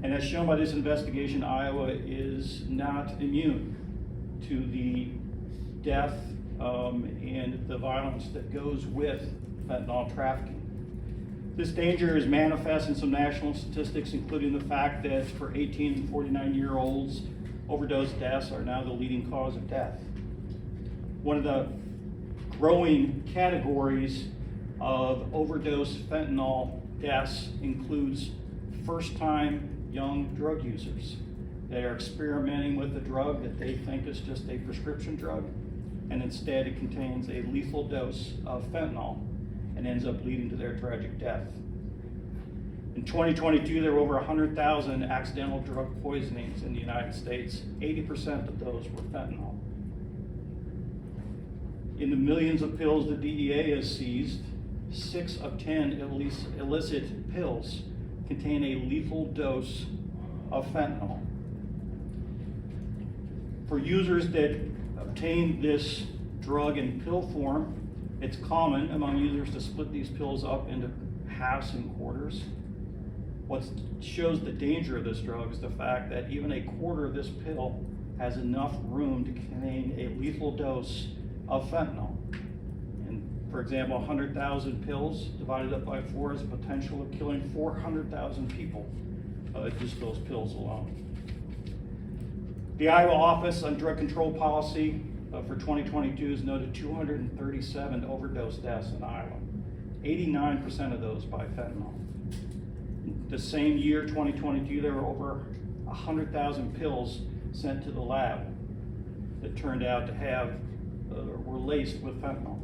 And as shown by this investigation, Iowa is not immune to the death and the violence that goes with fentanyl trafficking. This danger is manifest in some national statistics, including the fact that for 18 and 49-year-olds, overdose deaths are now the leading cause of death. One of the growing categories of overdose fentanyl deaths includes first-time young drug users. They are experimenting with a drug that they think is just a prescription drug, and instead it contains a lethal dose of fentanyl and ends up leading to their tragic death. In 2022, there were over 100,000 accidental drug poisonings in the United States. 80% of those were fentanyl. In the millions of pills the DEA has seized, 6 of 10 illicit pills contain a lethal dose of fentanyl. For users that obtain this drug in pill form, it's common among users to split these pills up into halves and quarters. What shows the danger of this drug is the fact that even a quarter of this pill has enough room to contain a lethal dose of fentanyl. And for example, 100,000 pills divided up by 4 has the potential of killing 400,000 people, just those pills alone. The Iowa Office on Drug Control Policy for 2022 has noted 237 overdose deaths in Iowa, 89% of those by fentanyl. The same year, 2022, there were over 100,000 pills sent to the lab that turned out to have, were laced with fentanyl.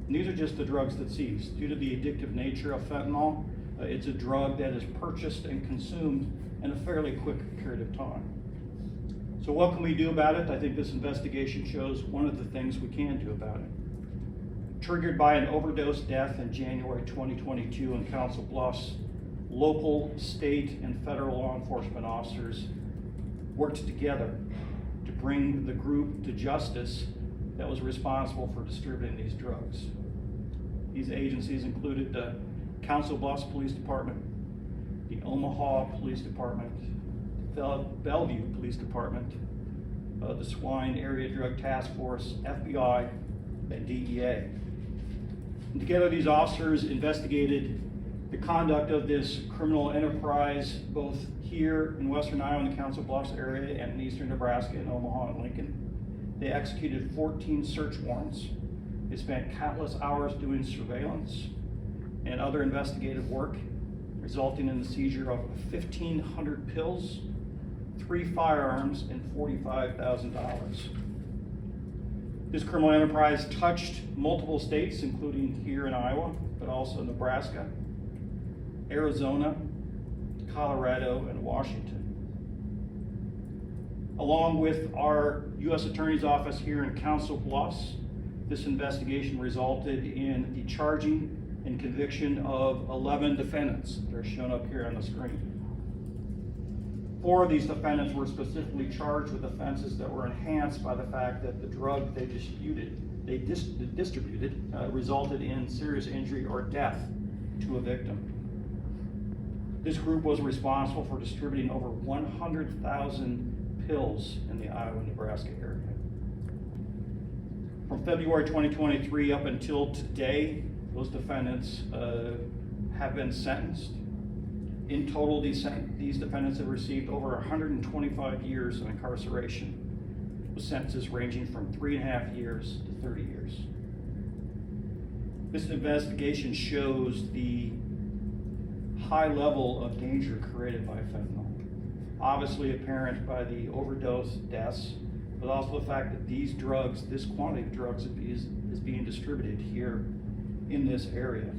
And these are just the drugs that seized. Due to the addictive nature of fentanyl, it's a drug that is purchased and consumed in a fairly quick period of time. So what can we do about it? I think this investigation shows one of the things we can do about it. Triggered by an overdose death in January 2022 in Council Bluffs, local, state, and federal law enforcement officers worked together to bring the group to justice that was responsible for distributing these drugs. These agencies included the Council Bluffs Police Department, the Omaha Police Department, the Bellevue Police Department, the Swine Area Drug Task Force, FBI, and DEA. And together these officers investigated the conduct of this criminal enterprise both here in western Iowa in the Council Bluffs area and in eastern Nebraska in Omaha and Lincoln. They executed 14 search warrants. They spent countless hours doing surveillance and other investigative work, resulting in the seizure of 1,500 pills, 3 firearms, and $45,000. This criminal enterprise touched multiple states, including here in Iowa, but also Nebraska, Arizona, Colorado, and Washington. Along with our U.S. Attorney's Office here in Council Bluffs, this investigation resulted in the charging and conviction of 11 defendants. They're shown up here on the screen. 4 of these defendants were specifically charged with offenses that were enhanced by the fact that the drug they distributed resulted in serious injury or death to a victim. This group was responsible for distributing over 100,000 pills in the Iowa-Nebraska area. From February 2023 up until today, those defendants have been sentenced. In total, these defendants have received over 125 years of incarceration, with sentences ranging from 3.5 years to 30 years. This investigation shows the high level of danger created by fentanyl, obviously apparent by the overdose deaths, but also the fact that these drugs, this quantity of drugs is being distributed here in this area.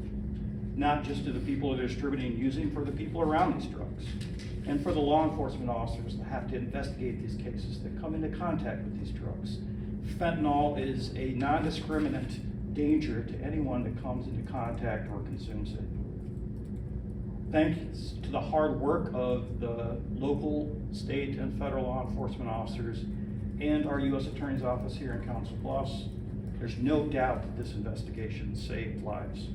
Not just to the people that are distributing and using, for the people around these drugs, and for the law enforcement officers that have to investigate these cases that come into contact with these drugs. Fentanyl is a non-discriminate danger to anyone that comes into contact or consumes it. Thanks to the hard work of the local, state, and federal law enforcement officers and our U.S. Attorney's Office here in Council Bluffs, there's no doubt that this investigation saved lives.